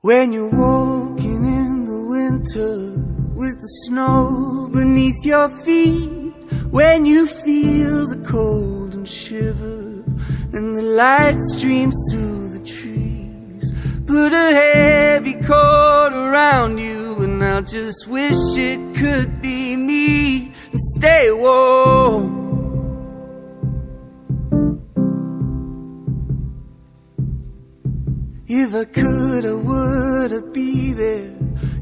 When you're walking in the winter with the snow beneath your feet, when you feel the cold and shiver and the light streams through the trees, put a heavy coat around you, and I'll just wish it could be me, and stay warm. If I could, I would, I'd be there.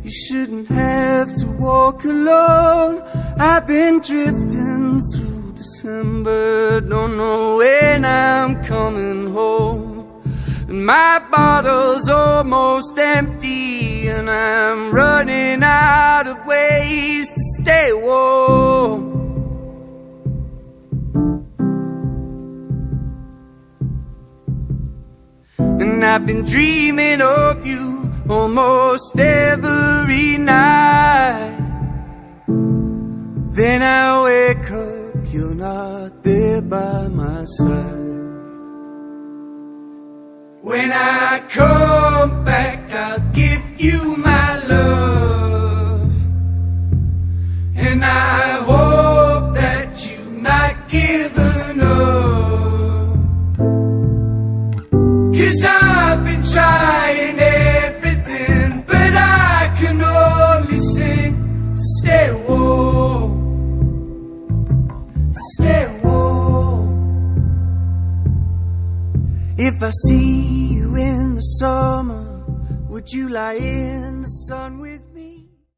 You shouldn't have to walk alone. I've been drifting through December, don't know when I'm coming home. And my bottle's almost empty, and I'm running out of ways to stay warm. And I've been dreaming of you almost every night. Then I wake up, you're not there by my side. When I come back, I'll give you my love, and I hope that you've not given up. 'Cause I've been trying everything, but I can only sing to stay warm, to stay warm. If I see you in the summer, would you lie in the sun with